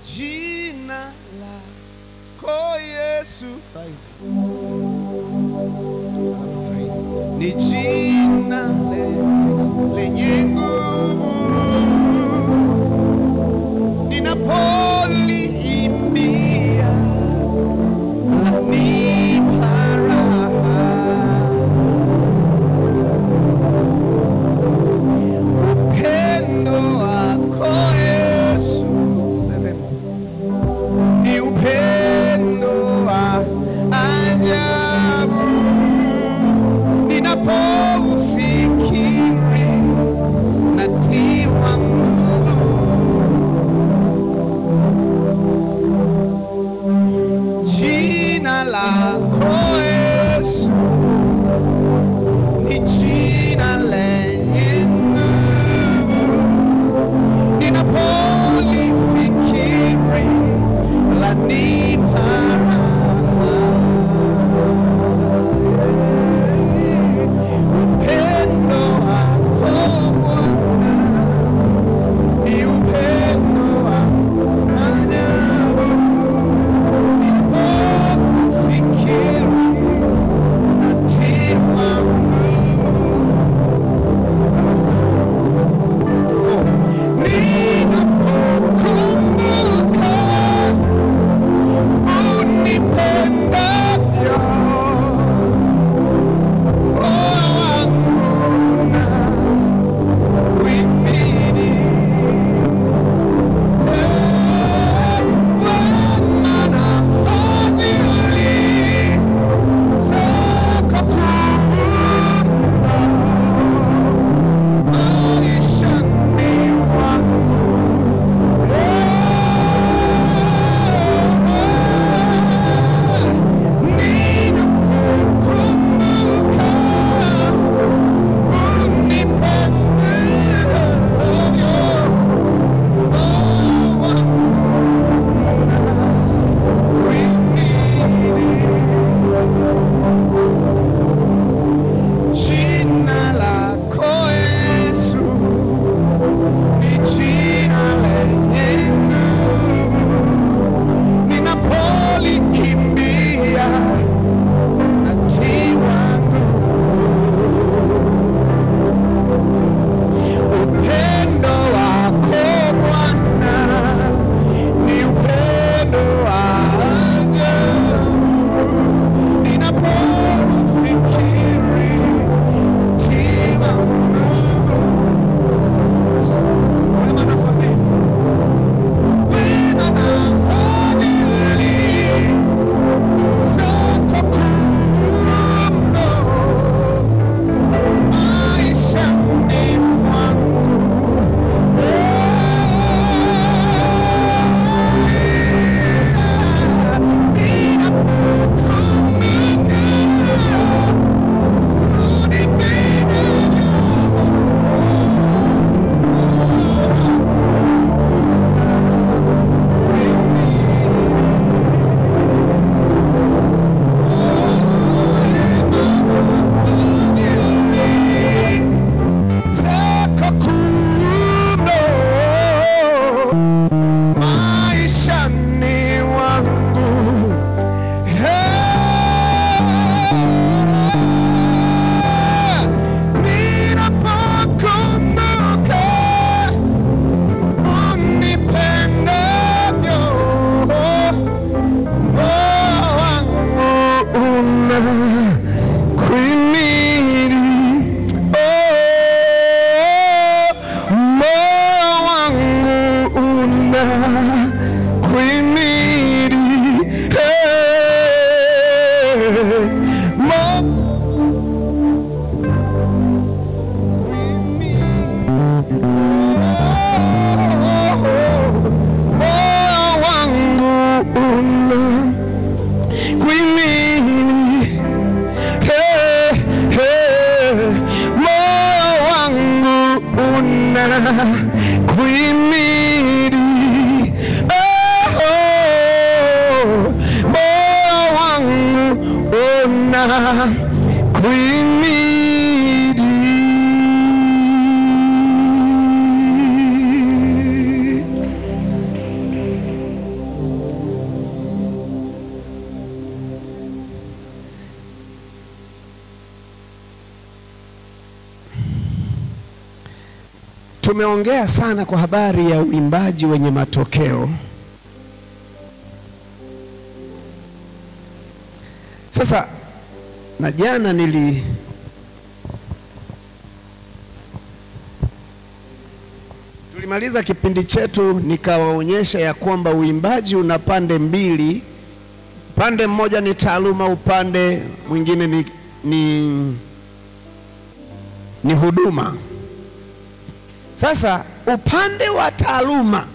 Jina lako Yesu ni jina lenye nguvu, ninapoliimbia lanipa raha. Upendo wako Yesu ni upendo wa ajabu, ninapoufikiri natiwa nguvu. Jina lako Yesu ni jina lenye nguvu, ninapolifikiri lanipa raha. Upendo wako Bwana ni upendo wa ajabu, ninapokufikiri kuimidi. Tumeongea sana kwa habari ya uimbaji wenye matokeo. Sasa na jana tulimaliza kipindi chetu, nikawaonyesha ya kwamba uimbaji una pande mbili. Pande mmoja ni taaluma, upande mwingine ni huduma. Sasa upande wa taaluma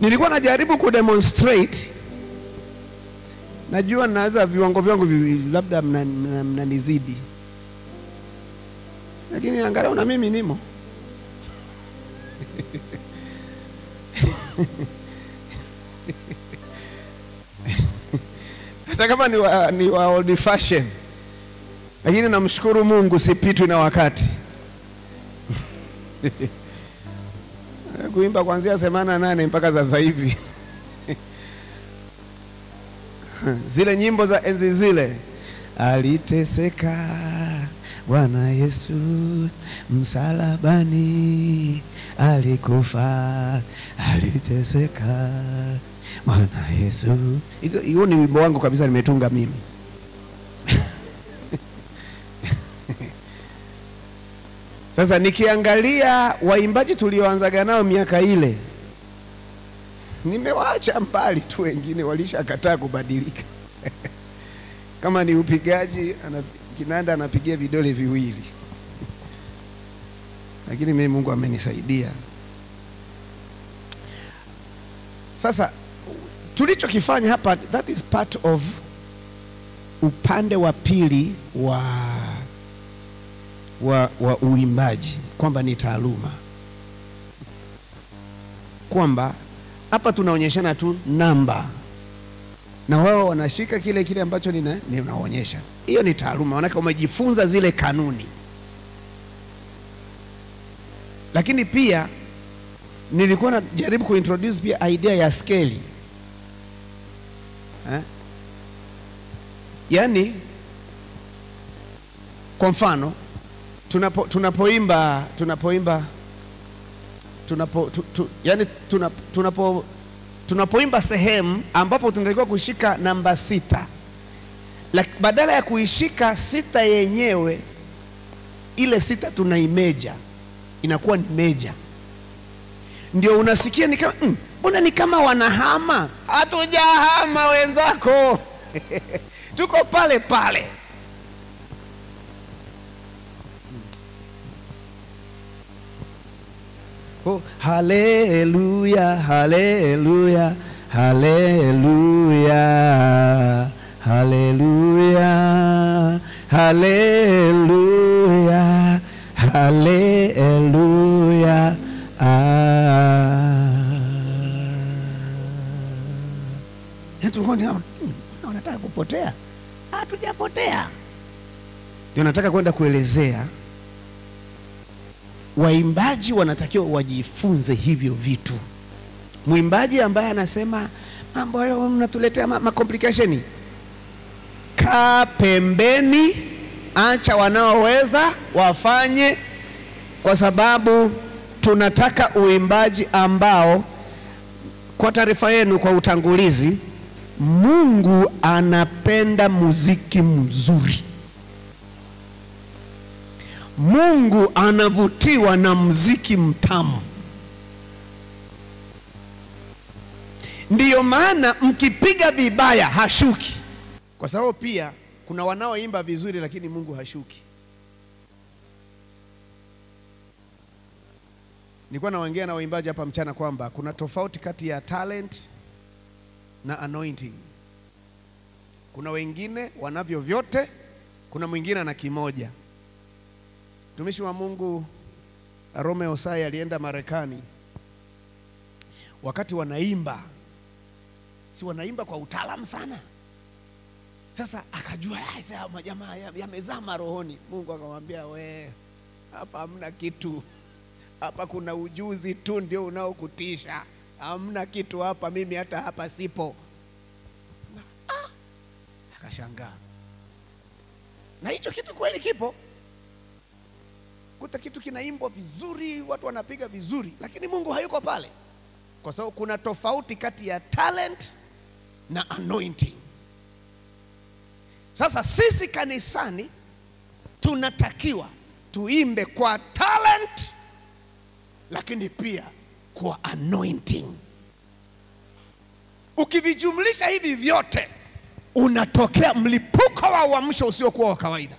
nilikuwa najaribu kudemonstrate. Najua naweza viwango vyangu labda mnanizidi, lakini angalau na mimi nimo. Hata kama ni wa old fashion, lakini namshukuru Mungu sipitwi na wakati. Kuimba kuanzia 88 mpaka sasa hivi. Zile nyimbo za enzi zile, aliteseka Bwana Yesu msalabani, alikufa, aliteseka Bwana Yesu. Hiyo ni wimbo wangu kabisa, nimetunga mimi. Sasa nikiangalia waimbaji tulioanzaga nao miaka ile, nimewaacha mbali tu, wengine walishakataa kubadilika. Kama ni upigaji, kinanda anapigia vidole viwili. Lakini mimi Mungu amenisaidia. Sasa tulichokifanya hapa, that is part of upande wa pili wa uimbaji, kwamba ni taaluma. Kwamba hapa tunaonyeshana tu namba na wao wanashika kile ambacho ninaonyesha. Hiyo ni taaluma, wanaka umejifunza zile kanuni. Lakini pia nilikuwa najaribu kuintroduce pia idea ya scale. Yaani kwa mfano tunapoimba sehemu ambapo tunatakiwa kushika namba 6, badala ya kuishika 6 yenyewe, ile 6 tunaimeja, inakuwa ni meja. Ndio unasikia ni kama mbona ni kama wanahama. Hatujahama wenzako. Tuko pale pale. Oh, haleluya, haleluya, haleluya, haleluya, haleluya, haleluya. Unataka kupotea? Hatujapotea. Ndio nataka kwenda kuelezea waimbaji wanatakiwa wajifunze hivyo vitu. Mwimbaji ambaye anasema mambo hayo mnatuletea complication, kaa pembeni, acha wanaoweza wafanye, kwa sababu tunataka uimbaji ambao, kwa taarifa yenu, kwa utangulizi, Mungu anapenda muziki mzuri. Mungu anavutiwa na muziki mtamu. Ndiyo maana mkipiga vibaya hashuki, kwa sababu pia kuna wanaoimba vizuri lakini Mungu hashuki. Nilikuwa naongea na waimbaji hapa mchana kwamba kuna tofauti kati ya talent na anointing. Kuna wengine wanavyo vyote, kuna mwingine ana kimoja. Mtumishi wa Mungu Romeo Osai alienda Marekani. Wakati wanaimba, si wanaimba kwa utaalamu sana. Sasa akajua sasa majamaa yamezama rohoni. Mungu akamwambia, we hapa hamna kitu, hapa kuna ujuzi tu ndio unaokutisha, hamna kitu hapa, mimi hata hapa sipo. Akashangaa. Na hicho kitu kweli kipo. Kuta kitu kinaimbwa vizuri, watu wanapiga vizuri, lakini Mungu hayuko pale. Kwa sababu kuna tofauti kati ya talent na anointing. Sasa sisi kanisani tunatakiwa tuimbe kwa talent, lakini pia kwa anointing. Ukivijumlisha hivi vyote, unatokea mlipuko wa uamsho usiokuwa wa kawaida.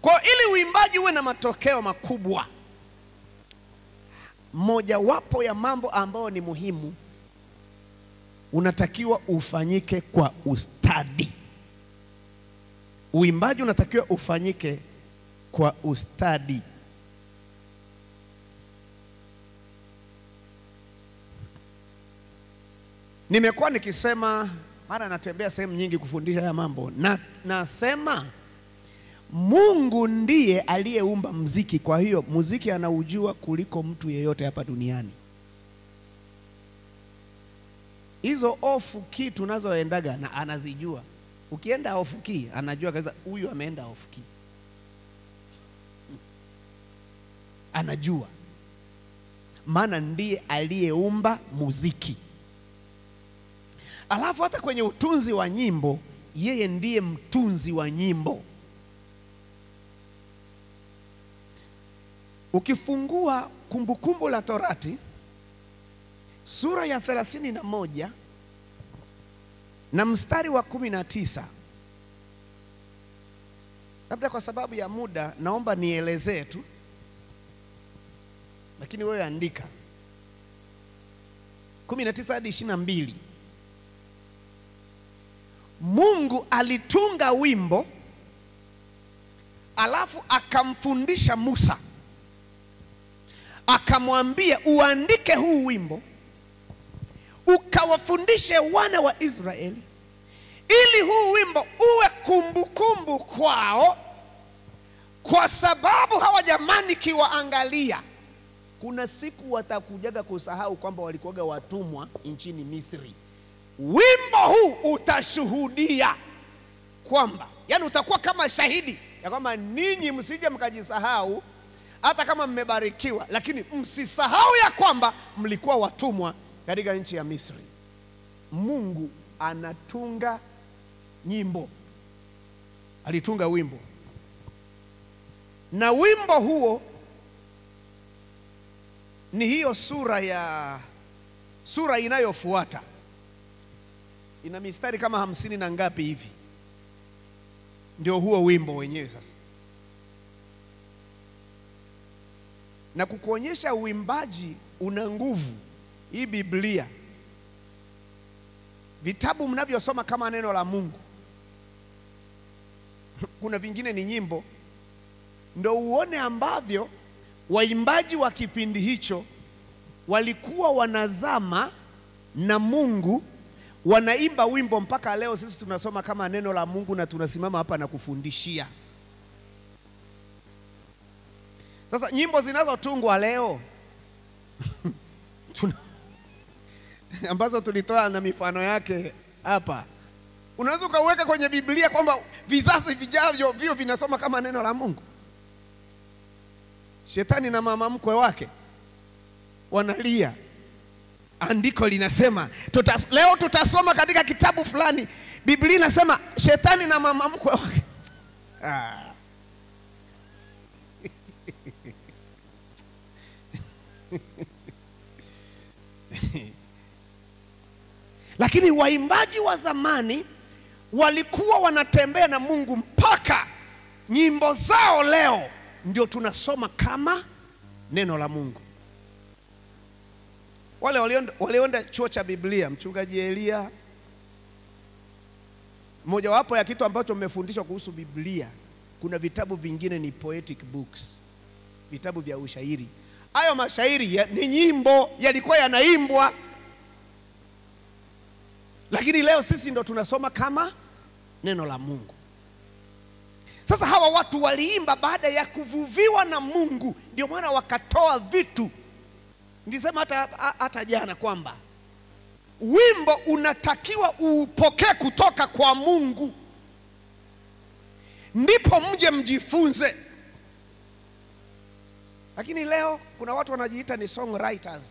Kwa ili uimbaji uwe na matokeo makubwa, mojawapo ya mambo ambayo ni muhimu, unatakiwa ufanyike kwa ustadi. Uimbaji unatakiwa ufanyike kwa ustadi. Nimekuwa nikisema, mara natembea sehemu nyingi kufundisha haya mambo, na nasema Mungu ndiye aliyeumba muziki. Kwa hiyo muziki anaujua kuliko mtu yeyote hapa duniani. Hizo off key tunazoendaga na anazijua. Ukienda off key anajua kabisa huyu ameenda off key. Anajua. Maana ndiye aliyeumba muziki. Alafu hata kwenye utunzi wa nyimbo, yeye ndiye mtunzi wa nyimbo. Ukifungua Kumbukumbu la Torati sura ya 31 na mstari wa 19, labda kwa sababu ya muda naomba nielezee tu, lakini wewe andika 19 hadi 22. Mungu alitunga wimbo, alafu akamfundisha Musa, akamwambia uandike huu wimbo ukawafundishe wana wa Israeli, ili huu wimbo uwe kumbukumbu kwao, kwa sababu hawa jamani kiwaangalia, kuna siku watakujaga kusahau kwamba walikuwaga watumwa nchini Misri. Wimbo huu utashuhudia kwamba, yani utakuwa kama shahidi ya kwamba ninyi msije mkajisahau, hata kama mmebarikiwa, lakini msisahau ya kwamba mlikuwa watumwa katika nchi ya Misri. Mungu anatunga nyimbo. Alitunga wimbo. Na wimbo huo ni hiyo sura inayofuata. Ina mistari kama 50 na ngapi hivi. Ndio huo wimbo wenyewe sasa. Na kukuonyesha uimbaji una nguvu, hii Biblia, vitabu mnavyosoma kama neno la Mungu, kuna vingine ni nyimbo, ndio uone ambavyo waimbaji wa kipindi hicho walikuwa wanazama na Mungu, wanaimba wimbo mpaka leo sisi tunasoma kama neno la Mungu na tunasimama hapa na kufundishia. Sasa nyimbo zinazotungwa leo ambazo tulitoa na mifano yake hapa, unaweza ukaweka kwenye Biblia kwamba vizazi vijavyo vio vinasoma kama neno la Mungu. Shetani na mama mkwe wake wanalia, andiko linasema leo tutasoma katika kitabu fulani, Biblia inasema shetani na mama mkwe wake. Lakini waimbaji wa zamani walikuwa wanatembea na Mungu mpaka nyimbo zao leo ndio tunasoma kama neno la Mungu. Wale walienda chuo cha Biblia, mchungaji Elia, moja wapo ya kitu ambacho mmefundishwa kuhusu Biblia, kuna vitabu vingine ni poetic books, vitabu vya ushairi. Hayo mashairi ni nyimbo, yalikuwa yanaimbwa. lakini leo sisi ndo tunasoma kama neno la Mungu. Sasa hawa watu waliimba baada ya kuvuviwa na Mungu, ndio maana wakatoa vitu. Nilisema hata jana kwamba wimbo unatakiwa upokee kutoka kwa Mungu, ndipo mje mjifunze. Lakini leo kuna watu wanajiita ni songwriters,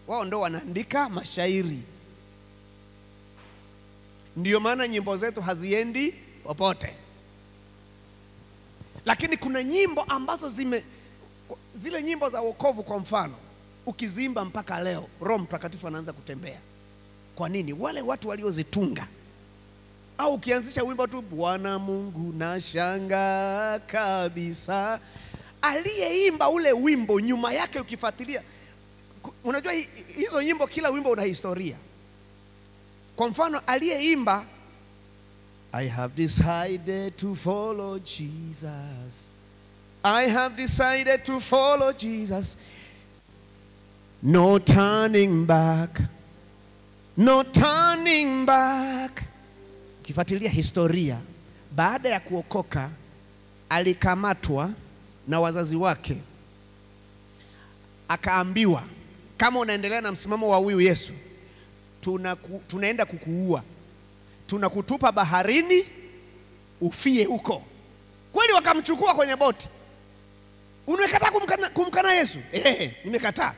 wao ndo wanaandika mashairi. Ndio maana nyimbo zetu haziendi popote. Lakini kuna nyimbo ambazo zile nyimbo za wokovu kwa mfano, ukizimba mpaka leo Roho Mtakatifu anaanza kutembea. Kwa nini? Wale watu waliozitunga. Au ukianzisha wimbo tu Bwana Mungu na shanga kabisa, aliyeimba ule wimbo nyuma yake ukifuatilia, unajua hizo nyimbo, kila wimbo una historia. Kwa mfano aliyeimba I have decided to follow Jesus, I have decided to follow Jesus, no turning back, no turning back. Kifuatilia historia, baada ya kuokoka alikamatwa na wazazi wake, akaambiwa kama unaendelea na msimamo wa huyu Yesu, tunaenda kukuua, tunakutupa baharini ufie huko. Kweli wakamchukua kwenye boti. Unakataa kumkana Yesu? Nimekataa.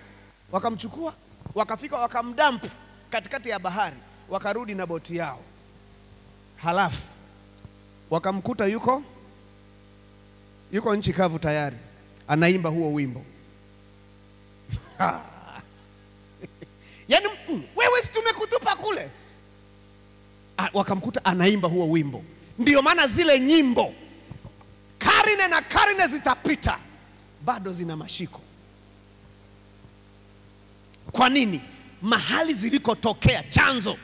Wakamchukua, wakafika wakamdump katikati ya bahari, wakarudi na boti yao. Halafu wakamkuta yuko nchi kavu tayari, anaimba huo wimbo. Yaani wewe si tumekutupa kule. Wakamkuta anaimba huo wimbo. Ndio maana zile nyimbo karne na karne zitapita, bado zina mashiko. Kwa nini? Mahali zilikotokea, chanzo.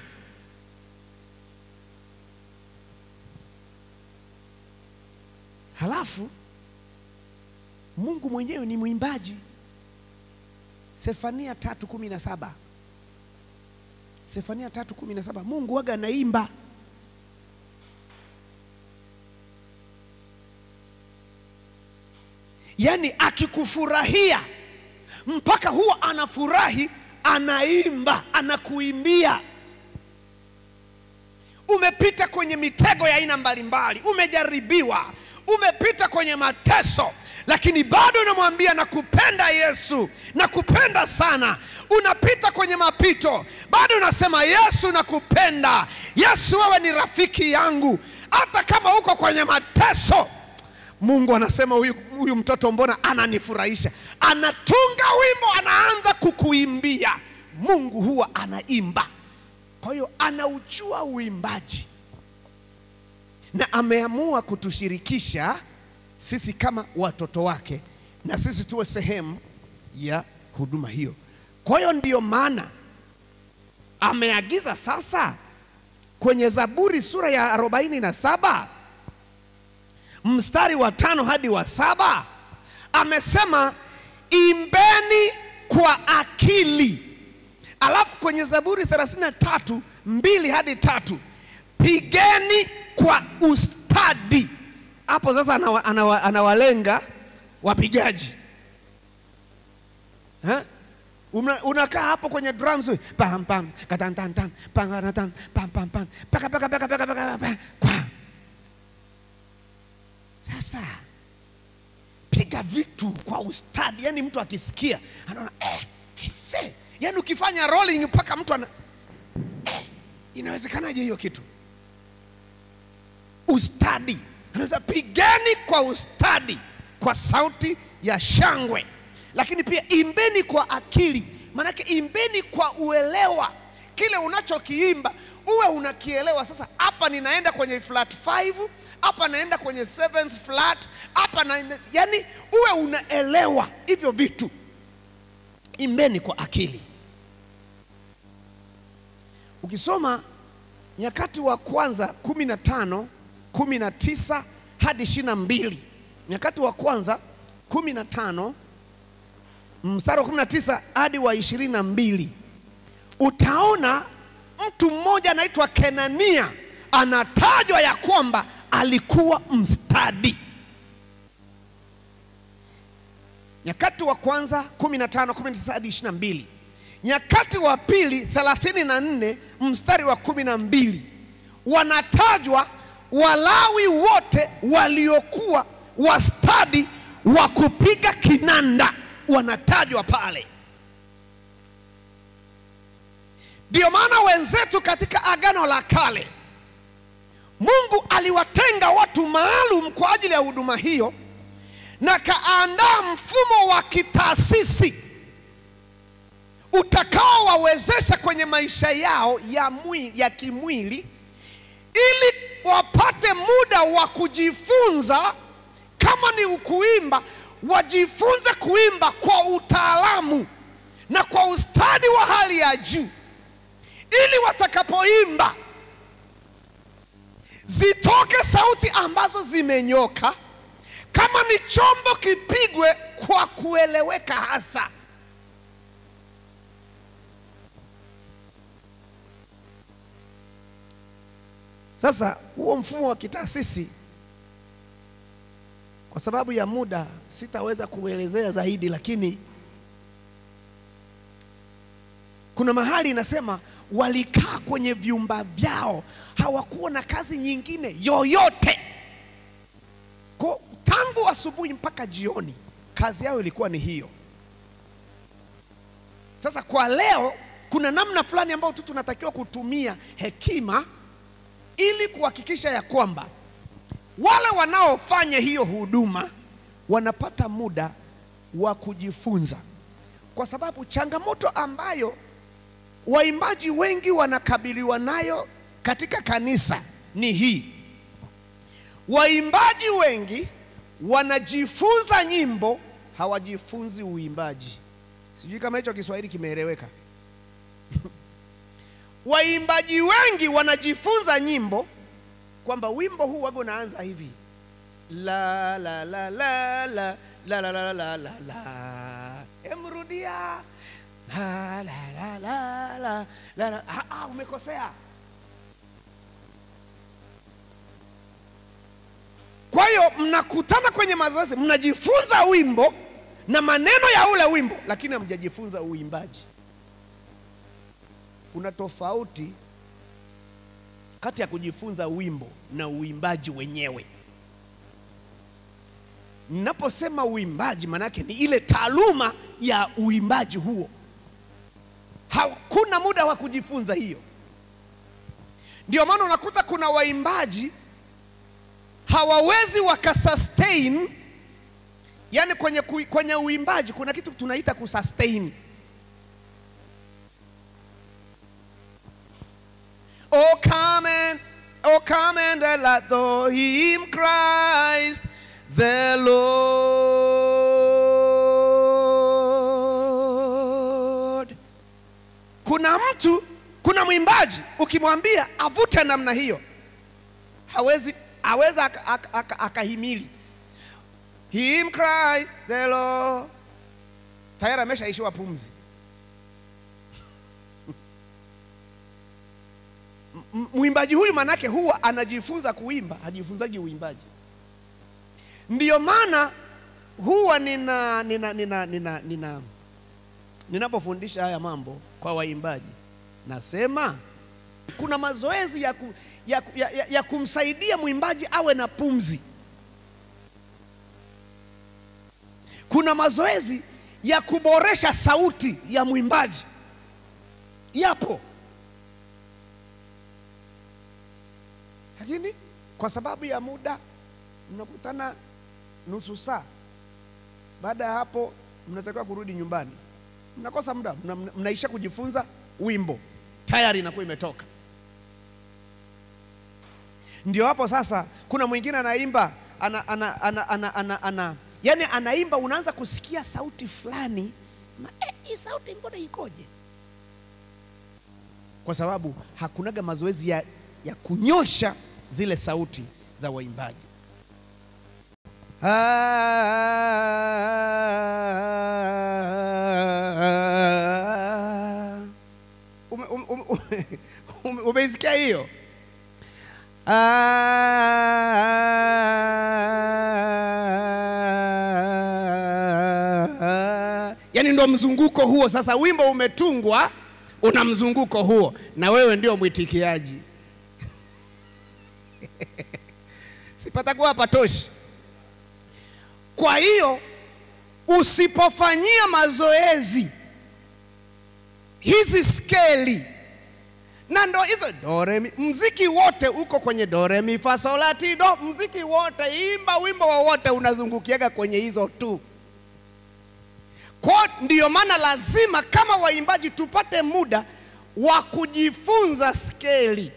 Halafu Mungu mwenyewe ni mwimbaji. Sefania 3:17. Sefania 3:17, Mungu waga anaimba. Yaani akikufurahia mpaka huwa anafurahi, anaimba, anakuimbia. Umepita kwenye mitego ya aina mbalimbali, umejaribiwa, umepita kwenye mateso, lakini bado unamwambia nakupenda Yesu, nakupenda sana. Unapita kwenye mapito, bado unasema Yesu nakupenda, Yesu wewe ni rafiki yangu. Hata kama uko kwenye mateso, Mungu anasema huyu mtoto mbona ananifurahisha. Anatunga wimbo, anaanza kukuimbia. Mungu huwa anaimba. Kwa hiyo anaujua uimbaji, na ameamua kutushirikisha sisi kama watoto wake, na sisi tuwe sehemu ya huduma hiyo. Kwa hiyo ndiyo maana ameagiza sasa kwenye Zaburi sura ya 47 mstari wa 5 hadi wa 7, amesema imbeni kwa akili. Alafu kwenye Zaburi 33:2 hadi 3, pigeni kwa ustadi. Hapo sasa anawalenga wapigaji. Unakaa hapo kwenye drums, pam pam katantan pam pam pam pam pam paka paka paka paka paka kwa. Sasa piga vitu kwa ustadi, yani mtu akisikia anaona yani ukifanya rolling mpaka mtu ana inawezekanaje hiyo kitu? Ustadi. Anaweza pigeni kwa ustadi, kwa sauti ya shangwe. Lakini pia imbeni kwa akili. Manake imbeni kwa uelewa. Kile unachokiimba uwe unakielewa. Sasa hapa ninaenda kwenye flat 5, hapa naenda kwenye 7th flat, hapa yani uwe unaelewa hivyo vitu. Imbeni kwa akili. Ukisoma Nyakati wa Kwanza 15:19 hadi 22. Nyakati wa Kwanza 15 mstari wa 19 hadi wa 22, utaona mtu mmoja anaitwa Kenania anatajwa ya kwamba alikuwa mstadi. Nyakati wa kwanza 15:19 hadi 22. Nyakati wa pili 34 mstari wa 12. Wanatajwa Walawi wote waliokuwa wastadi wa kupiga kinanda, wanatajwa pale. Ndio maana wenzetu katika Agano la Kale, Mungu aliwatenga watu maalum kwa ajili ya huduma hiyo, na kaandaa mfumo wa kitaasisi utakao wawezesha kwenye maisha yao ya kimwili, ili wapate muda wa kujifunza. Kama ni kuimba, wajifunze kuimba kwa utaalamu na kwa ustadi wa hali ya juu, ili watakapoimba zitoke sauti ambazo zimenyoka. Kama ni chombo, kipigwe kwa kueleweka hasa. Sasa huo mfumo wa kitaasisi, kwa sababu ya muda sitaweza kuelezea zaidi, lakini kuna mahali inasema walikaa kwenye vyumba vyao, hawakuwa na kazi nyingine yoyote. Kwa tangu asubuhi mpaka jioni kazi yao ilikuwa ni hiyo. Sasa kwa leo kuna namna fulani ambayo tu tunatakiwa kutumia hekima ili kuhakikisha ya kwamba wale wanaofanya hiyo huduma wanapata muda wa kujifunza. Kwa sababu changamoto ambayo waimbaji wengi wanakabiliwa nayo katika kanisa ni hii: waimbaji wengi wanajifunza nyimbo, hawajifunzi uimbaji. Sijui kama hicho Kiswahili kimeeleweka. Waimbaji wengi wanajifunza nyimbo kwamba wimbo huu wago naanza hivi, la la la la la la la la la la la, emrudia la la la la la la la. Umekosea. Kwa hiyo mnakutana kwenye mazoezi, mnajifunza wimbo na maneno ya ule wimbo, lakini hamjajifunza uimbaji. Kuna tofauti kati ya kujifunza wimbo na uimbaji wenyewe. Ninaposema uimbaji, manake ni ile taaluma ya uimbaji huo. Hakuna muda wa kujifunza hiyo. Ndio maana unakuta kuna waimbaji hawawezi wakasustain, yani kwenye uimbaji kuna kitu tunaita kusustain. Oh come and adore him, Christ the Lord. Kuna mwimbaji ukimwambia avute namna hiyo, aweza akahimili him, Christ the Lord, tayari ameshaishiwa pumzi. Mwimbaji huyu manake huwa anajifunza kuimba, hajifunzaji uimbaji. Ndiyo maana huwa ninapofundisha haya mambo kwa waimbaji, nasema kuna mazoezi ya kumsaidia mwimbaji awe na pumzi. Kuna mazoezi ya kuboresha sauti ya mwimbaji. Yapo. Lakini kwa sababu ya muda mnakutana nusu saa. Baada ya hapo mnatakiwa kurudi nyumbani. Mnakosa muda, mnaisha kujifunza wimbo. Tayari inakuwa imetoka. Ndio hapo sasa kuna mwingine anaimba yani anaimba, unaanza kusikia sauti fulani, hii sauti mbona ikoje? Kwa sababu hakunaga mazoezi ya kunyosha zile sauti za waimbaji. Umeisikia hiyo? Yaani ndo mzunguko huo. Sasa wimbo umetungwa una mzunguko huo, na wewe ndio mwitikiaji. Sipata kuwa patoshi. Kwa hiyo usipofanyia mazoezi hizi skeli, na ndo hizo do re mi, mziki wote uko kwenye do re mi fa sol la ti do, mziki wote, imba wimbo wowote unazungukiaga kwenye hizo tu. Kwa ndiyo maana lazima kama waimbaji tupate muda wa kujifunza skeli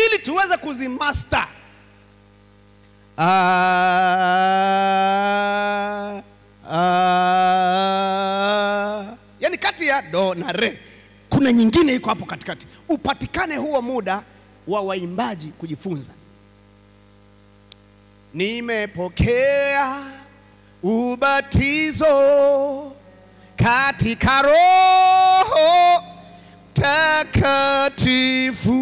ili tuweze kuzimaster. Yani kati ya do na re kuna nyingine iko hapo katikati. Upatikane huo muda wa waimbaji kujifunza. Nimepokea ubatizo katika Roho Mtakatifu,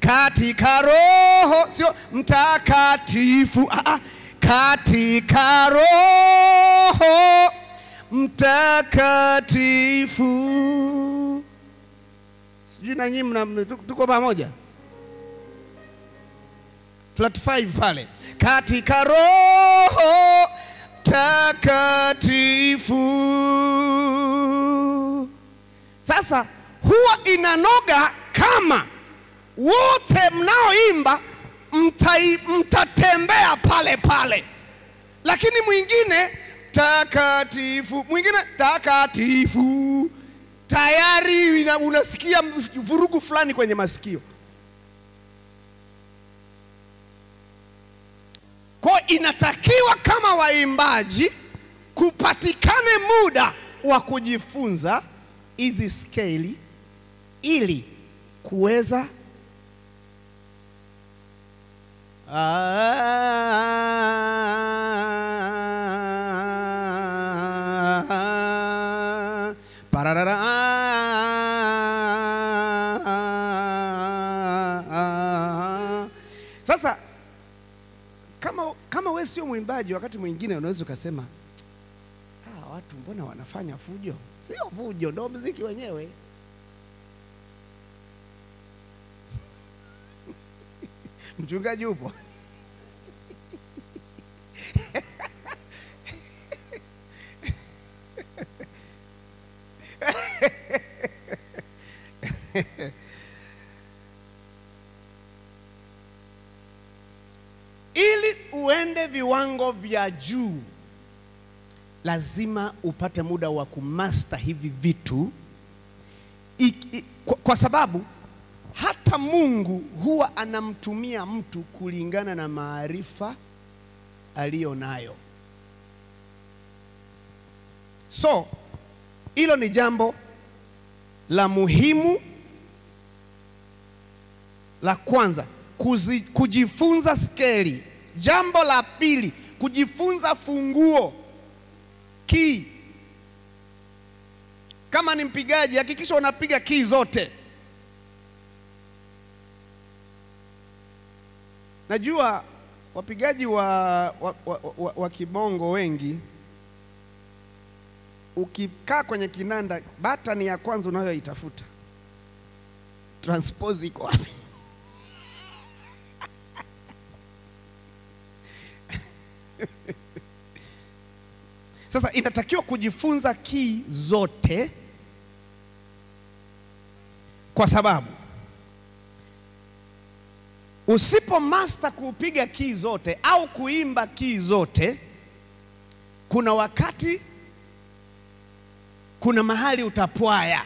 katika Roho, sio Mtakatifu, katika Roho Mtakatifu. Sijui na nyinyi tuko pamoja? Flat 5 pale, katika Roho Mtakatifu. Sasa huwa inanoga kama wote mnaoimba mtatembea pale pale, lakini mwingine takatifu, mwingine takatifu, tayari unasikia vurugu fulani kwenye masikio. Kwa inatakiwa kama waimbaji kupatikane muda wa kujifunza hizi skeli ili kuweza Sasa kama wewe sio mwimbaji, wakati mwingine unaweza ukasema watu mbona wanafanya fujo? Sio fujo, ndio muziki wenyewe. Mchungaji upo? Ili uende viwango vya juu lazima upate muda wa kumaster hivi vitu, kwa sababu hata Mungu huwa anamtumia mtu kulingana na maarifa aliyonayo. So hilo ni jambo la muhimu la kwanza, kujifunza skeli. Jambo la pili, kujifunza funguo, key. Kama ni mpigaji, hakikisha unapiga key zote. Najua wapigaji wa kibongo wengi, ukikaa kwenye kinanda, batani ya kwanza unayoitafuta, transpose iko wapi? Sasa inatakiwa kujifunza key zote, kwa sababu usipo master kupiga key zote au kuimba key zote, kuna wakati, kuna mahali utapwaya.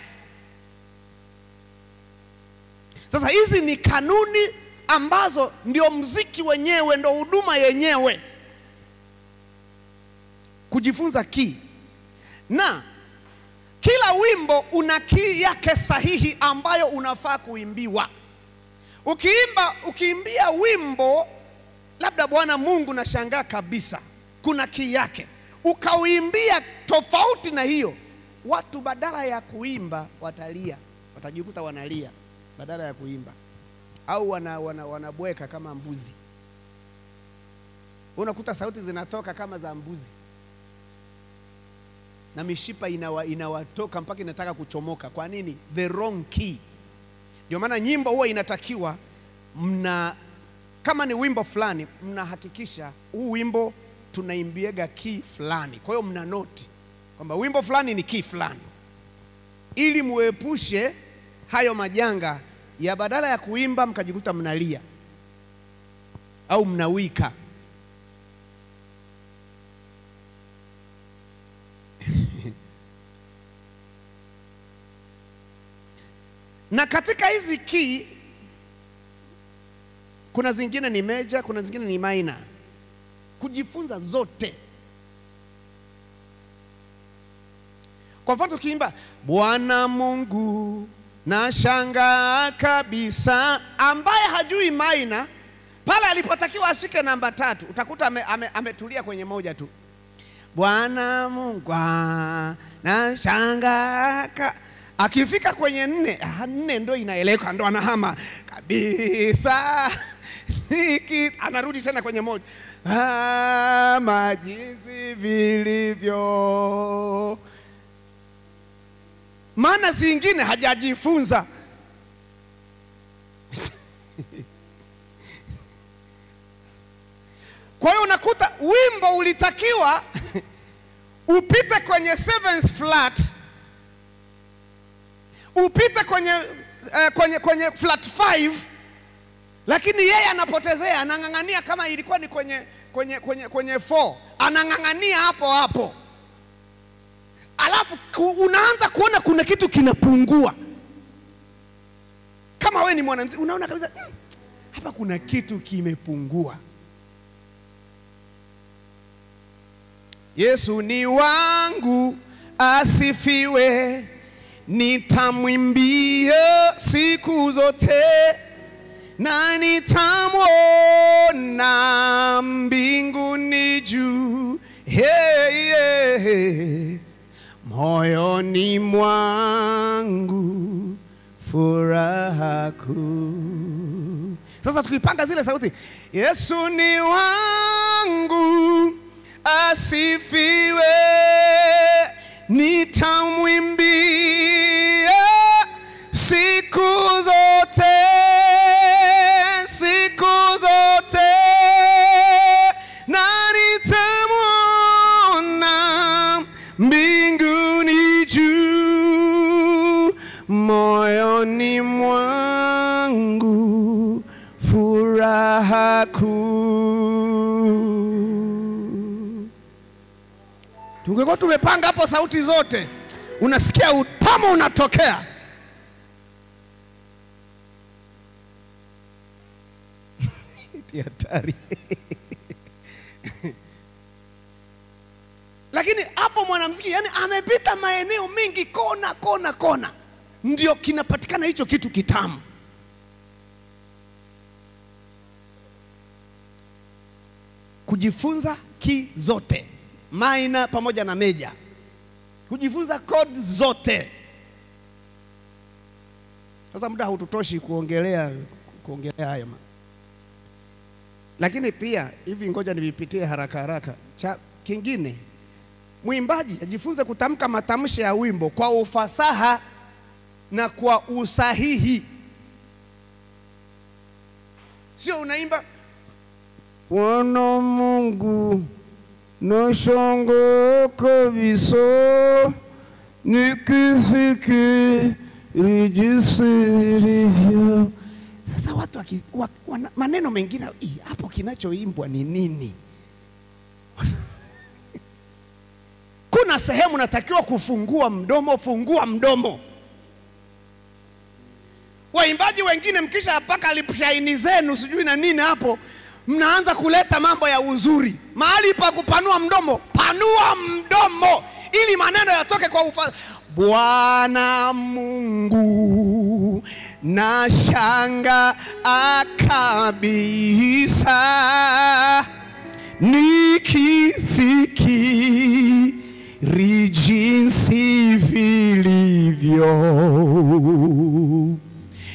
Sasa hizi ni kanuni ambazo ndio muziki wenyewe, ndio huduma yenyewe, kujifunza key. Na kila wimbo una key yake sahihi ambayo unafaa kuimbiwa. Ukiimbia wimbo labda Bwana Mungu, na shangaa kabisa, kuna key yake, ukauimbia tofauti na hiyo, watu badala ya kuimba watalia, watajikuta wanalia badala ya kuimba, au wanabweka kama mbuzi. Unakuta sauti zinatoka kama za mbuzi na mishipa inawatoka mpaka inataka kuchomoka. Kwa nini? The wrong key. Ndio maana nyimbo huwa inatakiwa kama ni wimbo fulani, mnahakikisha huu wimbo tunaimbiega key fulani. Kwa hiyo mna note kwamba wimbo fulani ni key fulani, ili muepushe hayo majanga ya badala ya kuimba mkajikuta mnalia au mnawika. Na katika hizi key kuna zingine ni major, kuna zingine ni minor. Kujifunza zote. Kwa mfano tukiimba Bwana Mungu nashangaa kabisa, ambaye hajui minor, pale alipotakiwa ashike namba 3 utakuta ametulia kwenye moja tu. Bwana Mungu nashangaa akifika kwenye 4 ndo inaeleka, ndo anahama kabisa. Anarudi tena kwenye moja. Majinsi vilivyo. Maana zingine hajajifunza. Kwa hiyo unakuta wimbo ulitakiwa upite kwenye 7th flat, upite kwenye flat 5, lakini yeye anapotezea, anang'ang'ania kama ilikuwa ni kwenye 4, anang'ang'ania hapo. Alafu unaanza kuona kuna kitu kinapungua. Kama wewe ni mwanamuziki unaona kabisa hapa kuna kitu kimepungua. Yesu ni wangu asifiwe, nitamwimbia siku zote, na nitamwona mbinguni juu. Hey, hey. Moyoni mwangu furaha kuu. Sasa tukipanga zile sauti, Yesu ni wangu asifiwe, nitamwimbia siku zote, na nitamwona mbinguni juu. Moyoni mwangu furaha kuu. Tungekuwa tumepanga hapo sauti zote, unasikia utamu unatokea. Ni hatari. Lakini hapo mwanamuziki yani amepita maeneo mengi, kona, ndio kinapatikana hicho kitu kitamu. Kujifunza key zote, minor pamoja na major. Kujifunza chord zote. Sasa muda haututoshi kuongelea hayo. Lakini pia hivi ngoja nivipitie haraka. Kingine, mwimbaji ajifunze kutamka matamshi ya wimbo kwa ufasaha na kwa usahihi. Sio unaimba Bwana Mungu nashangaa kabisa, nikifikiri jinsi ilivyo. Sasa watu maneno mengine hapo kinachoimbwa ni nini? Kuna sehemu natakiwa kufungua mdomo, fungua mdomo. Waimbaji wengine mkisha paka lipshaini zenu sijui na nini hapo, mnaanza kuleta mambo ya uzuri. Mahali pa kupanua mdomo, panua mdomo ili maneno yatoke kwa ufasaha. Bwana Mungu nashangaa kabisa, nikifikiri jinsi vilivyo,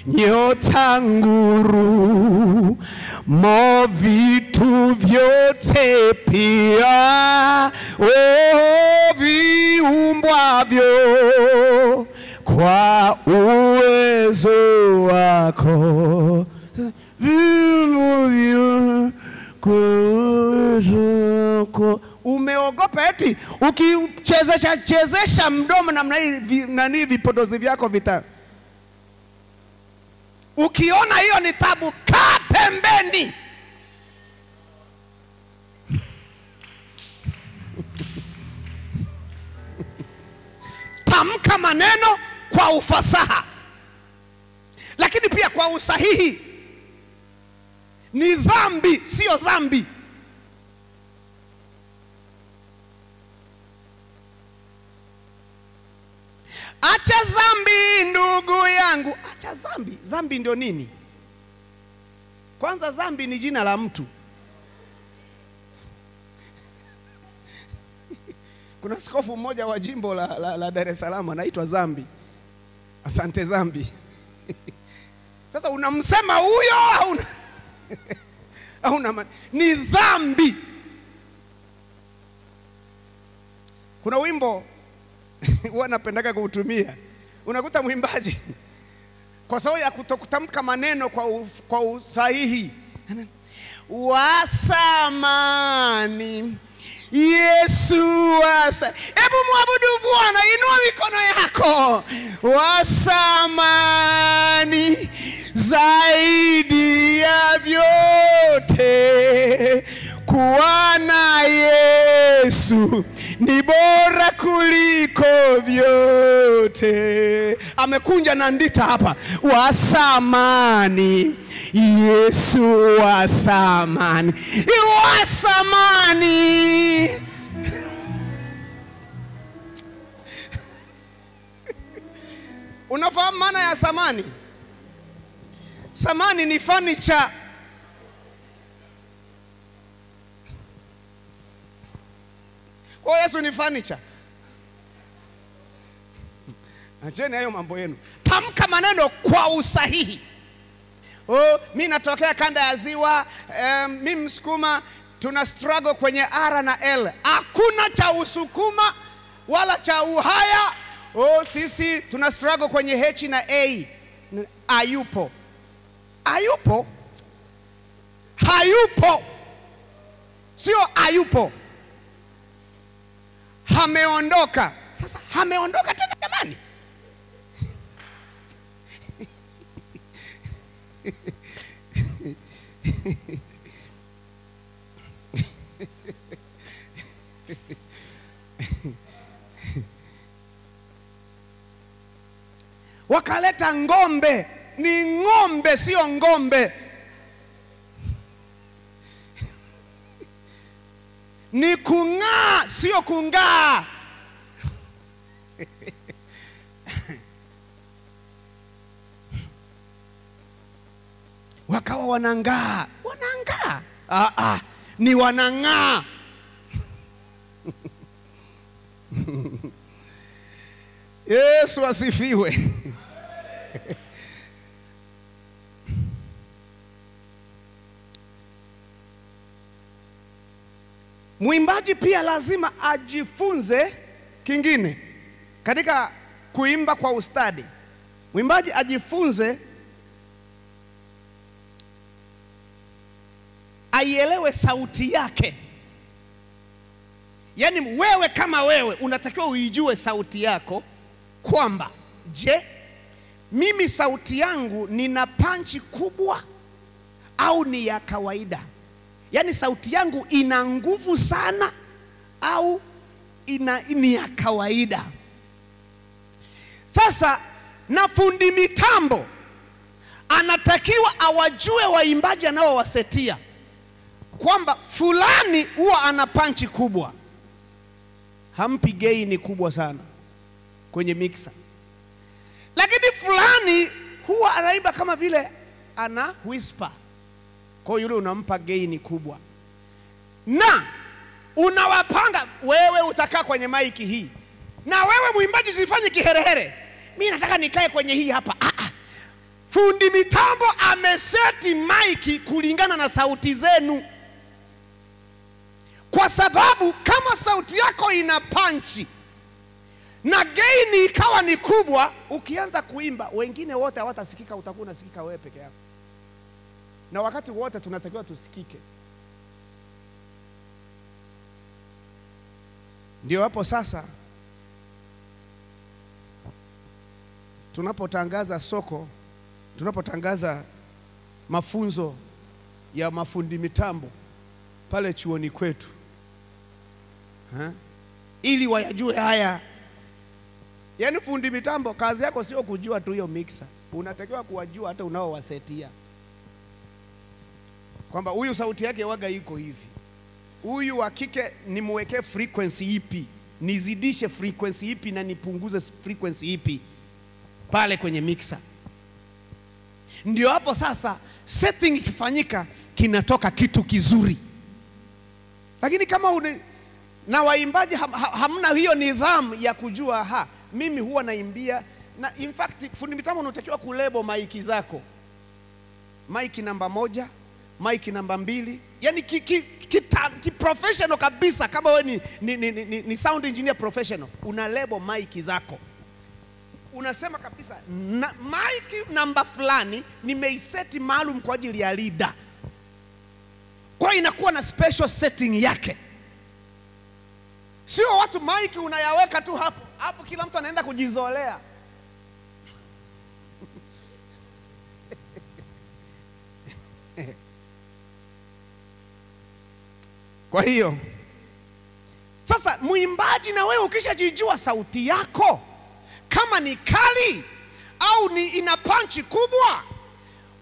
nyota, nguru, mo vitu vyote pia, viumbwavyo kwa uwezo wako, Umeogopa eti ukichezesha mdomo namna hii nani vipodozi vyako vita. Ukiona hiyo ni tabu, kaa pembeni. Tamka maneno kwa ufasaha, lakini pia kwa usahihi. Ni dhambi, sio dhambi. Acha dhambi ndugu yangu, acha dhambi. Dhambi ndio nini? Kwanza dhambi ni jina la mtu. Kuna askofu mmoja wa jimbo la Dar es Salaam anaitwa Dhambi. Asante Dhambi. Sasa unamsema huyo au ni dhambi. Kuna wimbo wanapendaka kuutumia, unakuta mwimbaji kwa sababu ya kutokutamka maneno kwa usahihi, wasamani Yesu wasa. Hebu mwabudu Bwana, inua mikono yako. Wasamani zaidi ya vyote, kuwa na Yesu ni bora kuliko vyote. Amekunja na ndita hapa. Wasamani Yesu wasamani, wasamani. Unafahamu maana ya samani? Samani ni furniture. Kwa Yesu ni furniture. Acheni hayo mambo yenu. Tamka maneno kwa usahihi. Mimi natokea kanda ya Ziwa, mimi Msukuma, tuna struggle kwenye R na L. Hakuna cha Usukuma wala cha Uhaya. Sisi tuna struggle kwenye H na A. Hayupo. Hayupo. Hayupo. Sio hayupo. Hameondoka. Sasa hameondoka tena jamani. Wakaleta ngombe. Ni ngombe, sio ngombe. Ni kung'aa, sio kung'aa. Wakawa wanang'aa. Wanang'aa. Ni wanang'aa. Yesu asifiwe. Mwimbaji pia lazima ajifunze kingine katika kuimba kwa ustadi. Mwimbaji ajifunze, aielewe sauti yake. Yaani wewe kama wewe unatakiwa uijue sauti yako, kwamba je, mimi sauti yangu nina panchi kubwa au ni ya kawaida? Yaani sauti yangu ina nguvu sana au ni ya kawaida? Sasa na fundi mitambo anatakiwa awajue waimbaji anaowasetia kwamba fulani huwa ana panchi kubwa, hampi gain kubwa sana kwenye mixer, lakini fulani huwa anaimba kama vile ana whisper, kwa yule unampa gain kubwa. Na unawapanga wewe, utakaa kwenye maiki hii, na wewe mwimbaji usifanye kiherehere, mimi nataka nikae kwenye hii hapa. Fundi mitambo ameseti maiki kulingana na sauti zenu, kwa sababu kama sauti yako ina panchi na gain ikawa ni kubwa, ukianza kuimba wengine wote hawatasikika, utakuwa unasikika wewe peke yako, na wakati wote tunatakiwa tusikike. Ndio hapo sasa tunapotangaza soko, tunapotangaza mafunzo ya mafundi mitambo pale chuoni kwetu, ili wayajue haya. Yaani fundi mitambo kazi yako sio kujua tu hiyo mixer, unatakiwa kuwajua hata unaowasetia, kwamba huyu sauti yake waga iko hivi, huyu wa kike nimwekee frequency ipi, nizidishe frequency ipi na nipunguze frequency ipi pale kwenye mixer. Ndio hapo sasa setting ikifanyika kinatoka kitu kizuri. Lakini kama na waimbaji hamna hiyo nidhamu ya kujua, mimi huwa naimbia, na in fact fundi mitambo unatakiwa kulebo maiki zako, maiki namba 1, maiki namba 2, yani ki professional kabisa. Kama wewe ni sound engineer professional, una lebo maiki zako, unasema kabisa maiki namba fulani nimeiseti maalum kwa ajili ya leader, kwa inakuwa na special setting yake. Sio watu maiki unayaweka tu hapo, alafu kila mtu anaenda kujizolea. Kwa hiyo sasa mwimbaji, na wewe ukishajijua sauti yako kama ni kali au ina panchi kubwa,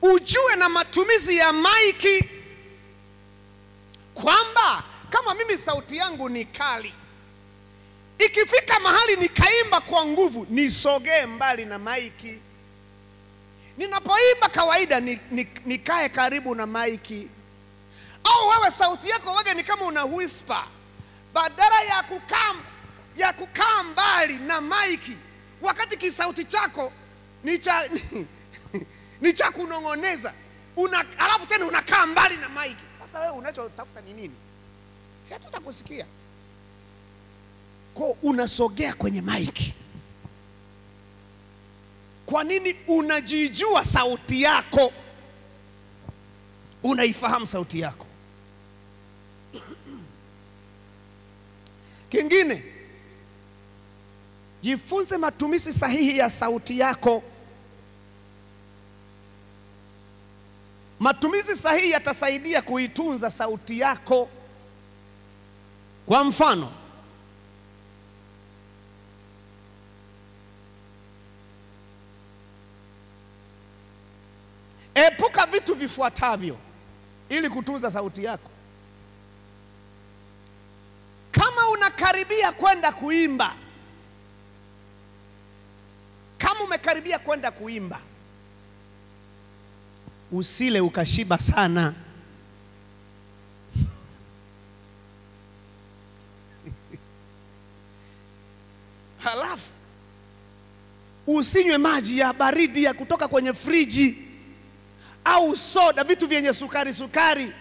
ujue na matumizi ya maiki, kwamba kama mimi sauti yangu ni kali, ikifika mahali nikaimba kwa nguvu, nisogee mbali na maiki. Ninapoimba kawaida nikae karibu na maiki. Au wewe sauti yako waga ni kama una whisper, badala ya kukaa mbali na maiki, wakati kisauti chako ni cha kunong'oneza, alafu tena unakaa mbali na maiki. Sasa wewe unachotafuta ni nini? Si hatutakusikia. Kwa unasogea kwenye maiki. Kwa nini? Unajijua sauti yako, unaifahamu sauti yako. Kingine, jifunze matumizi sahihi ya sauti yako. Matumizi sahihi yatasaidia kuitunza sauti yako. Kwa mfano, epuka vitu vifuatavyo ili kutunza sauti yako. Kama unakaribia kwenda kuimba, umekaribia kwenda kuimba, usile ukashiba sana. Halafu usinywe maji ya baridi ya kutoka kwenye friji au soda, vitu vyenye sukari.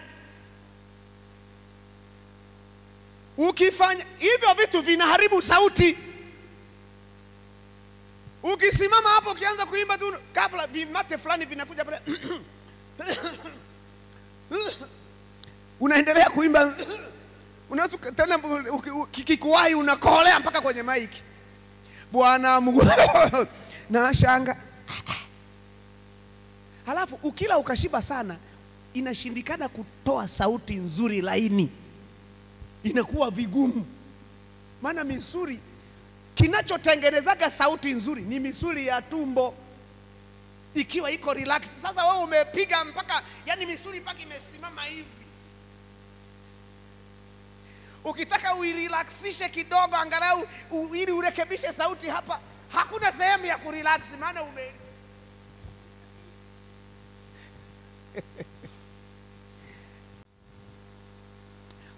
Ukifanya hivyo vitu vinaharibu sauti. Ukisimama hapo ukianza kuimba tu, ghafla vimate fulani vinakuja pale. Unaendelea kuimba, unaweza tena kikuwahi unakoholea mpaka kwenye maiki. Bwana Mungu na shanga. Halafu ukila ukashiba sana, inashindikana kutoa sauti nzuri laini. Inakuwa vigumu. Maana misuli, kinachotengenezaga sauti nzuri ni misuli ya tumbo. Ikiwa iko relaxed. Sasa wewe umepiga mpaka, yani misuli mpaka imesimama hivi. Ukitaka uirelaxishe kidogo angalau ili urekebishe sauti hapa, hakuna sehemu ya kurelax, maana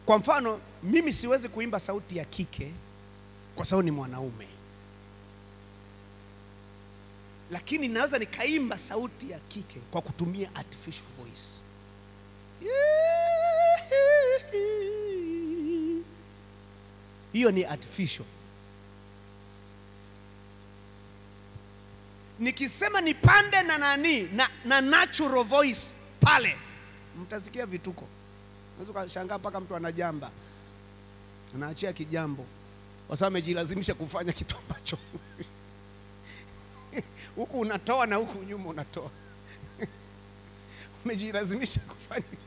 Kwa mfano, mimi siwezi kuimba sauti ya kike kwa sababu ni mwanaume, lakini naweza nikaimba sauti ya kike kwa kutumia artificial voice. Hiyo ni artificial. Nikisema nipande na nani na natural voice pale, mtasikia vituko. Unaweza kushangaa mpaka mtu anajamba, anaachia kijambo kwa sababu amejilazimisha kufanya kitu ambacho huku unatoa na huku nyuma unatoa. Umejilazimisha kufanya kitu.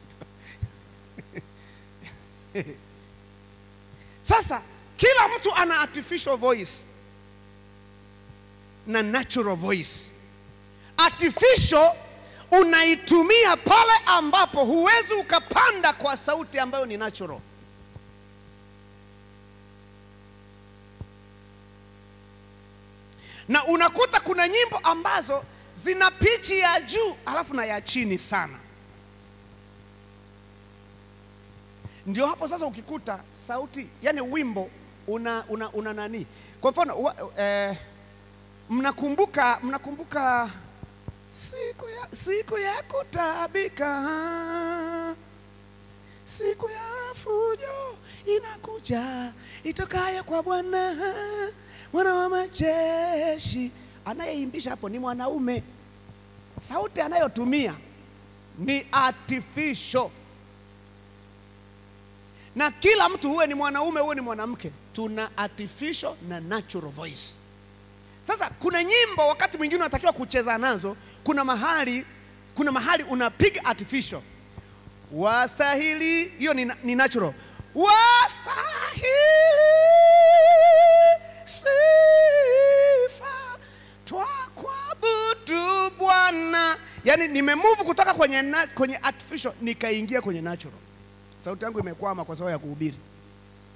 Sasa kila mtu ana artificial voice na natural voice. Artificial unaitumia pale ambapo huwezi ukapanda kwa sauti ambayo ni natural. Na unakuta kuna nyimbo ambazo zina pichi ya juu alafu na ya chini sana. Ndio hapo sasa ukikuta sauti, yani wimbo una nani. Kwa mfano mnakumbuka siku ya kutabika, siku ya fujo inakuja itokayo kwa Bwana, Bwana wa majeshi. Anayeimbisha hapo ni mwanaume. Sauti anayotumia ni artificial. Na kila mtu, uwe ni mwanaume uwe ni mwanamke, tuna artificial na natural voice. Sasa kuna nyimbo wakati mwingine unatakiwa kucheza nazo, kuna mahali unapiga artificial. Wastahili, hiyo ni natural. Wastahili sifa twakuabudu Bwana. Yani nimemove kutoka kwenye artificial nikaingia kwenye natural. Sauti yangu imekwama kwa sababu ya kuhubiri.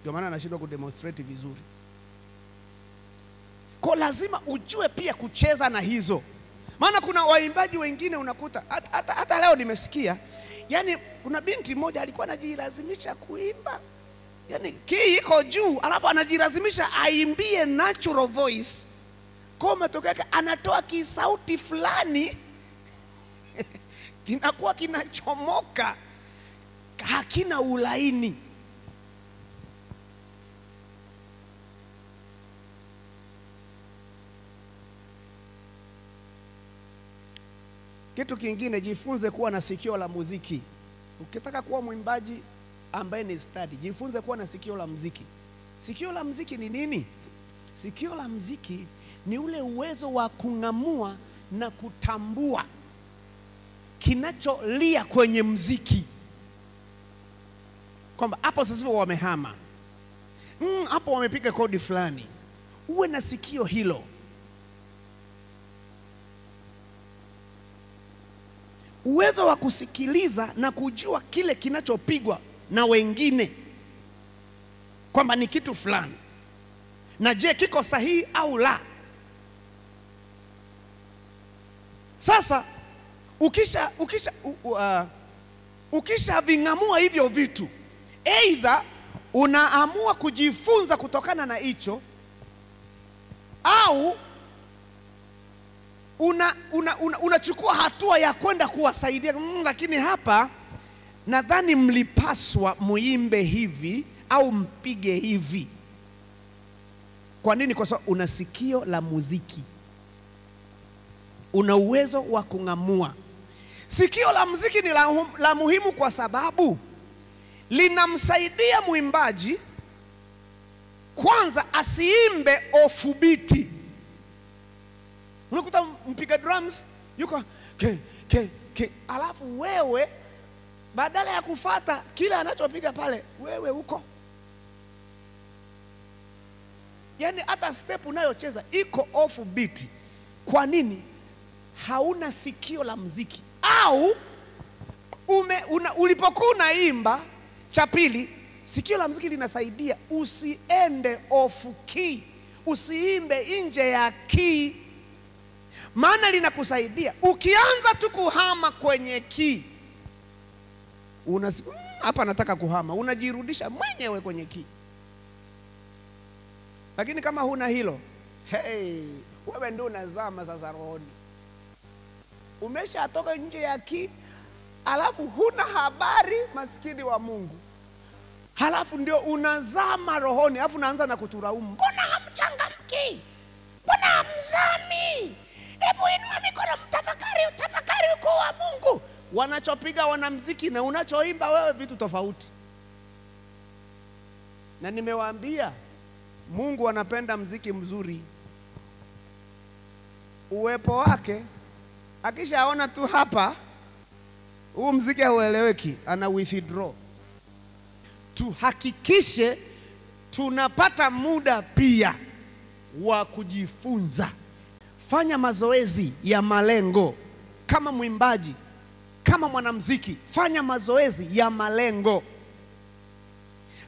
Ndio maana nashindwa kudemonstrate vizuri. Kwa lazima ujue pia kucheza na hizo. Maana kuna waimbaji wengine unakuta hata leo nimesikia, yani kuna binti moja alikuwa anajilazimisha kuimba, yani kii iko juu alafu anajilazimisha aimbie natural voice. Kwa matokeo anatoa kisauti fulani kinakuwa kinachomoka, hakina ulaini. Kitu kingine, jifunze kuwa na sikio la muziki. Ukitaka kuwa mwimbaji ambaye ni stadi, jifunze kuwa na sikio la muziki. Sikio la muziki ni nini? Sikio la muziki ni ule uwezo wa kung'amua na kutambua kinacholia kwenye muziki. Kwamba hapo sasa wamehama, hapo wamepiga kodi fulani. Uwe na sikio hilo. Uwezo wa kusikiliza na kujua kile kinachopigwa na wengine, kwamba ni kitu fulani, na je kiko sahihi au la. Sasa ukisha ving'amua hivyo vitu, either unaamua kujifunza kutokana na hicho, au unachukua hatua ya kwenda kuwasaidia. Lakini hapa nadhani mlipaswa muimbe hivi au mpige hivi. Kwa nini? Kwa sababu una sikio la muziki, una uwezo wa kung'amua. Sikio la muziki ni la muhimu kwa sababu linamsaidia mwimbaji kwanza asiimbe off beat. Unakuta mpiga drums yuko ke, alafu wewe badala ya kufuata kila anachopiga pale, wewe uko, yani hata step unayocheza iko off beat. Kwa nini? Hauna sikio la muziki. Au ulipokuwa unaimba, cha pili, sikio la muziki linasaidia usiende off key, usiimbe nje ya key. Maana linakusaidia ukianza tu kuhama kwenye key, hapa nataka kuhama, unajirudisha mwenyewe kwenye kii. Lakini kama huna hilo, wewe ndio unazama sasa rohoni. Umeshatoka nje ya kii, alafu huna habari, maskini wa Mungu. Halafu ndio unazama rohoni, alafu unaanza na kuturaumu, mbona hamchangamki? Mbona hamzami? Hebu inua mikono, utafakari ukuu wa Mungu. Wanachopiga wanamuziki na unachoimba wewe vitu tofauti. Na nimewaambia Mungu anapenda muziki mzuri. Uwepo wake, akishaona tu hapa huu muziki haueleweki, ana withdraw. Tuhakikishe tunapata muda pia wa kujifunza. Fanya mazoezi ya malengo. Kama mwimbaji, kama mwanamuziki, fanya mazoezi ya malengo.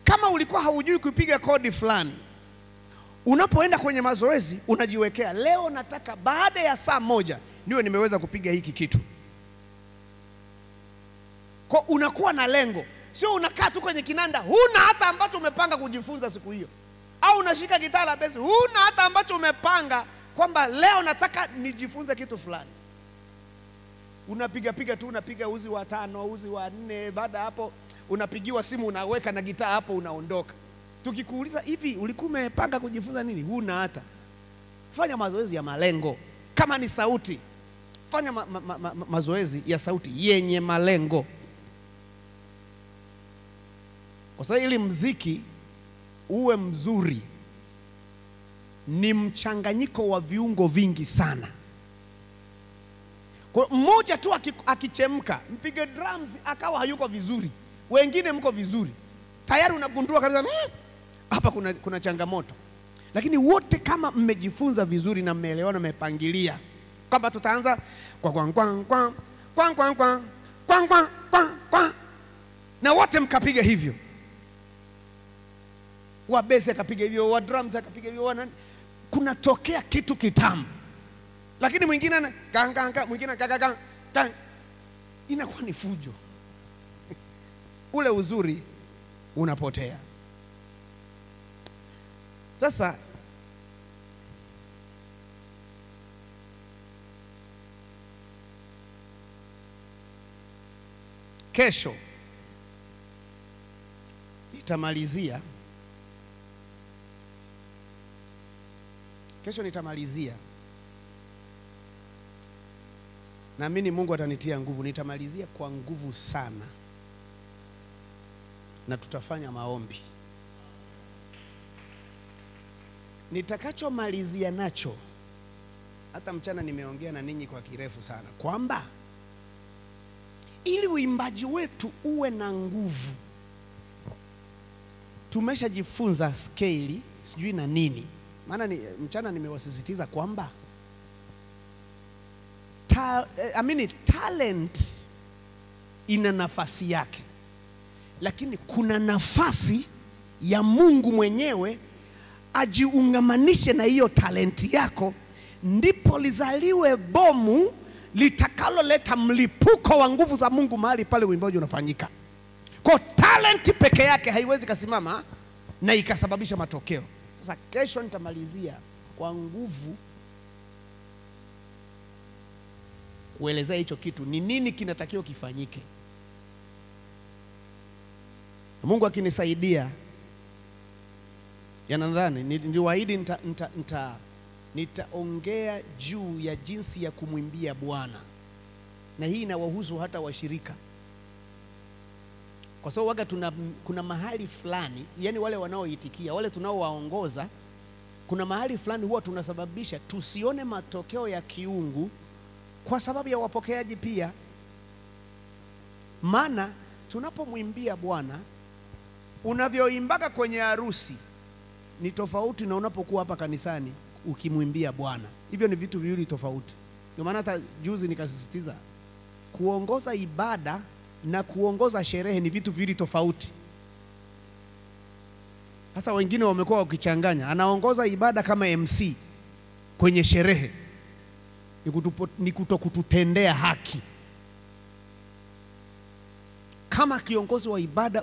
Kama ulikuwa haujui kupiga kodi fulani, unapoenda kwenye mazoezi unajiwekea, leo nataka baada ya saa moja ndio nimeweza kupiga hiki kitu. Kwa unakuwa na lengo. Sio unakaa tu kwenye kinanda, huna hata ambacho umepanga kujifunza siku hiyo. Au unashika gitaa la besi, huna hata ambacho umepanga kwamba leo nataka nijifunze kitu fulani. Unapiga tu, unapiga uzi wa 5, uzi wa 4, baada hapo unapigiwa simu, unaweka na gitaa hapo, unaondoka. Tukikuuliza hivi ulikuwa umepanga kujifunza nini? Huna hata. Fanya mazoezi ya malengo. Kama ni sauti, fanya mazoezi ya sauti yenye malengo. Kwa sababu ili muziki uwe mzuri ni mchanganyiko wa viungo vingi sana. Kwa mmoja tu akichemka, mpige drums akawa hayuko vizuri, wengine mko vizuri, tayari unagundua kabisa hapa kuna changamoto. Lakini wote kama mmejifunza vizuri na mmeelewana, mmepangilia kwamba tutaanza kwa na wote mkapiga hivyo, wa bass akapiga hivyo, wa drums akapiga hivyo, kunatokea kitu kitamu. Lakini mwingine mwingine inakuwa ni fujo. Ule uzuri unapotea. Sasa kesho nitamalizia. Naamini Mungu atanitia nguvu. Nitamalizia kwa nguvu sana, na tutafanya maombi. Nitakachomalizia nacho, hata mchana nimeongea na ninyi kwa kirefu sana, kwamba ili uimbaji wetu uwe na nguvu, tumeshajifunza scale sijui na nini. Maana mchana nimewasisitiza kwamba talent ina nafasi yake, lakini kuna nafasi ya Mungu mwenyewe ajiungamanishe na hiyo talenti yako, ndipo lizaliwe bomu litakaloleta mlipuko wa nguvu za Mungu mahali pale uimbaji unafanyika. Kwa talenti peke yake haiwezi kasimama na ikasababisha matokeo. Sasa kesho nitamalizia kwa nguvu kuelezea hicho kitu, ni nini kinatakiwa kifanyike. Mungu akinisaidia, nadhani niliwaahidi nitaongea juu ya jinsi ya kumwimbia Bwana, na hii inawahusu hata washirika. Kwa sababu kuna mahali fulani, yani wale wanaoitikia, wale tunaowaongoza, kuna mahali fulani huwa tunasababisha tusione matokeo ya kiungu kwa sababu ya wapokeaji pia. Maana tunapomwimbia Bwana, unavyoimbaga kwenye harusi ni tofauti na unapokuwa hapa kanisani ukimwimbia Bwana. Hivyo ni vitu viwili tofauti. Ndio maana hata juzi nikasisitiza, kuongoza ibada na kuongoza sherehe ni vitu viwili tofauti. Sasa wengine wamekuwa wakichanganya, anaongoza ibada kama MC kwenye sherehe. Ni kutokututendea haki. kama kiongozi wa ibada,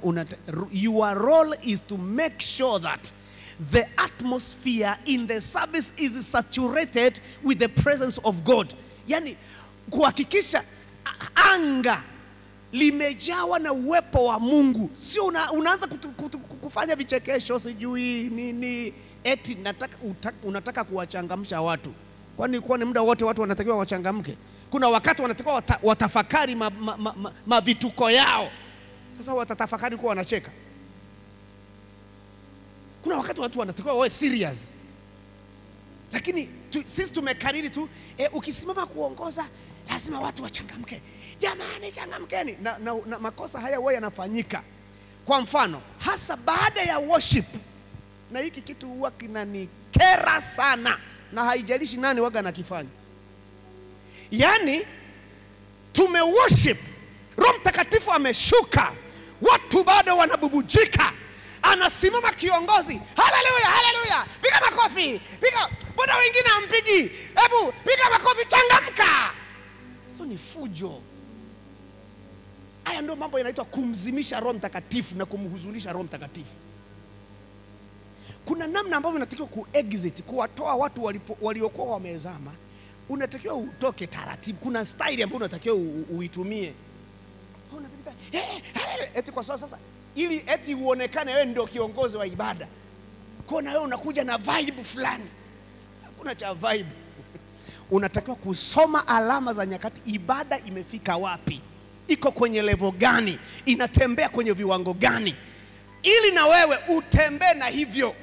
your role is to make sure that the atmosphere in the service is saturated with the presence of God. Yani kuhakikisha anga limejawa na uwepo wa Mungu. Sio unaanza kufanya vichekesho sijui nini eti unataka kuwachangamsha watu. Kwani muda wote watu wanatakiwa wachangamke? Kuna wakati wanatakiwa watafakari mavituko yao. Sasa watatafakari kuwa wanacheka. Kuna wakati watu wanatakiwa wawe serious. Lakini sisi tumekariri tu ukisimama kuongoza lazima watu wachangamke. Jamani changamkeni. Na makosa haya huwa yanafanyika. Kwa mfano, hasa baada ya worship. Na hiki kitu huwa kinanikera sana. Na haijalishi nani waga nakifanya. Yani tumeworship, Roho Mtakatifu ameshuka, watu bado wanabubujika, anasimama kiongozi, haleluya haleluya, piga makofi, piga, mbona wengine hampigi? Hebu piga makofi, changamka. Sio ni fujo. Haya ndio mambo yanaitwa kumzimisha Roho Mtakatifu na kumhuzunisha Roho Mtakatifu. Kuna namna ambavyo unatakiwa kuexit, kuwatoa watu waliokuwa wamezama. Unatakiwa utoke taratibu. Kuna style ambayo unatakiwa uitumie. Unafikiri eti kwa sasa ili eti uonekane wewe ndio kiongozi wa ibada. Kwa na wewe unakuja na vibe fulani. Hakuna cha vibe. Unatakiwa kusoma alama za nyakati. Ibada imefika wapi? Iko kwenye level gani? Inatembea kwenye viwango gani? Ili na wewe utembee na hivyo.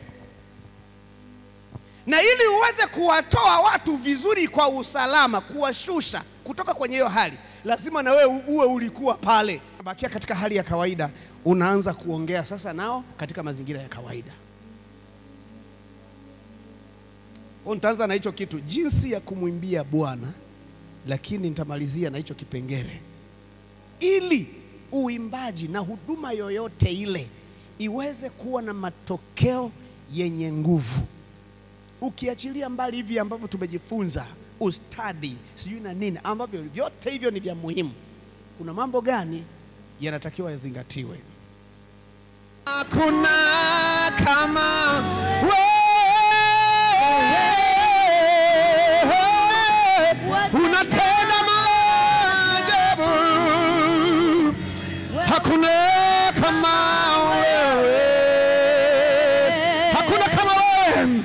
Na ili uweze kuwatoa watu vizuri kwa usalama, kuwashusha kutoka kwenye hiyo hali, lazima na wewe uwe ulikuwa pale. Bakia katika hali ya kawaida, unaanza kuongea sasa nao katika mazingira ya kawaida. Nitaanza na hicho kitu, jinsi ya kumwimbia Bwana, lakini nitamalizia na hicho kipengele. Ili uimbaji na huduma yoyote ile iweze kuwa na matokeo yenye nguvu. Ukiachilia mbali hivi ambavyo tumejifunza, ustadi, sijui na nini, ambavyo vyote hivyo ni vya muhimu, kuna mambo gani yanatakiwa yazingatiwe? Hakuna kama wewe, unatenda maajabu. Hakuna kama wewe, hakuna kama wewe.